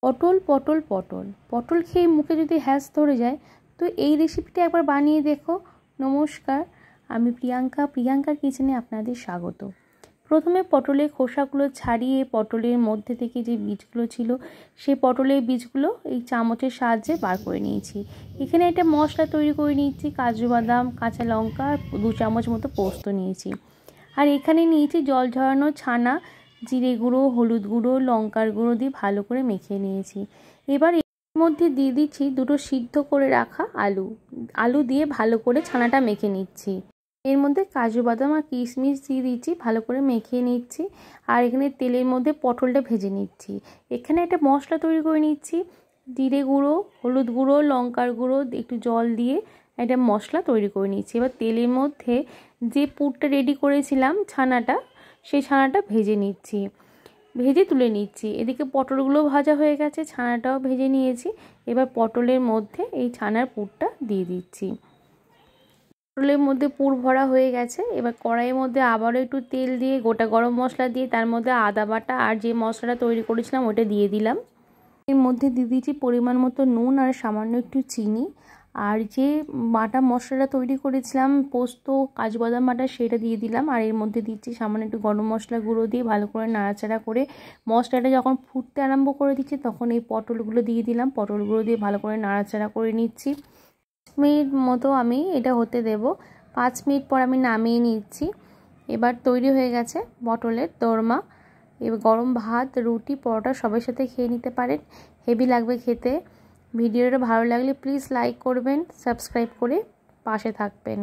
পটল পটল পটল পটল খেয়ে মুখে যদি হ্যাস ধরে যায় তো এই রেসিপিটা একবার বানিয়ে দেখো। নমস্কার, আমি প্রিয়াঙ্কার কিচেনে আপনাদের স্বাগত। প্রথমে পটলের খোসাগুলো ছাড়িয়ে পটলের মধ্যে থেকে যে বীজগুলো ছিল সেই পটলের বীজগুলো এই চামচের সাহায্যে বার করে নিয়েছি। এখানে একটা মশলা তৈরি করে নিয়েছি, কাজু বাদাম, কাঁচা লঙ্কা, 2 চামচ মতো পোস্ত নিয়েছি। আর এখানে নিয়েছি জল ঝরানো ছানা, জিরে গুঁড়ো, হলুদ গুঁড়ো, লঙ্কার গুঁড়ো দিয়ে ভালো করে মেখে নিয়েছি। এবার এর মধ্যে দিয়ে দিচ্ছি 2টো সিদ্ধ করে রাখা আলু দিয়ে ভালো করে ছানাটা মেখে নিচ্ছি। এর মধ্যে কাজু বাদাম আর কিশমিশ দিয়ে দিচ্ছি, ভালো করে মেখে নিচ্ছি। আর এখানে তেলের মধ্যে পটলটা ভেজে নিচ্ছি। এখানে একটা মশলা তৈরি করে নিচ্ছি, জিরে গুঁড়ো, হলুদ গুঁড়ো, লঙ্কার গুঁড়ো, একটু জল দিয়ে একটা মশলা তৈরি করে নিচ্ছি। এবার তেলের মধ্যে যে পুরটা রেডি করেছিলাম ছানাটা, সেই ছানাটা ভেজে তুলে নিচ্ছি। এদিকে পটলগুলো ভাজা হয়ে গেছে, ছানাটাও ভেজে নিয়েছি। এবার পটলের মধ্যে এই ছানার পুরটা দিয়ে দিচ্ছি। পটলের মধ্যে পুর ভরা হয়ে গেছে। এবার কড়াইয়ের মধ্যে আবারও একটু তেল দিয়ে গোটা গরম মশলা দিয়ে তার মধ্যে আদা বাটা আর যে মশলাটা তৈরি করেছিলাম ওটা দিয়ে দিলাম। এর মধ্যে দিয়ে দিয়েছি পরিমাণ মতো নুন আর সামান্য একটু চিনি। আর যে বাটা মশলাটা তৈরি করেছিলাম পোস্ত, কাজু বাদাম বাটা, সেটা দিয়ে দিলাম। আর এর মধ্যে দিচ্ছি সামান্য একটু গরম মশলা গুঁড়ো দিয়ে ভালো করে নাড়াচাড়া করে মশলাটা যখন ফুটতে আরম্ভ করে দিচ্ছে তখন এই পটলগুলো দিয়ে দিলাম। পটলগুলো দিয়ে ভালো করে নাড়াচাড়া করে নিচ্ছি। 5 মিনিট মতো আমি এটা হতে দেব। 5 মিনিট পর আমি নামিয়ে নিচ্ছি। এবার তৈরি হয়ে গেছে পটলের দোরমা। এবার গরম ভাত, রুটি, পরোটা সবার সাথে খেয়ে নিতে পারেন, হেভি লাগবে খেতে। ভিডিওটা ভালো লাগলে প্লিজ লাইক করবেন, সাবস্ক্রাইব করে পাশে থাকবেন।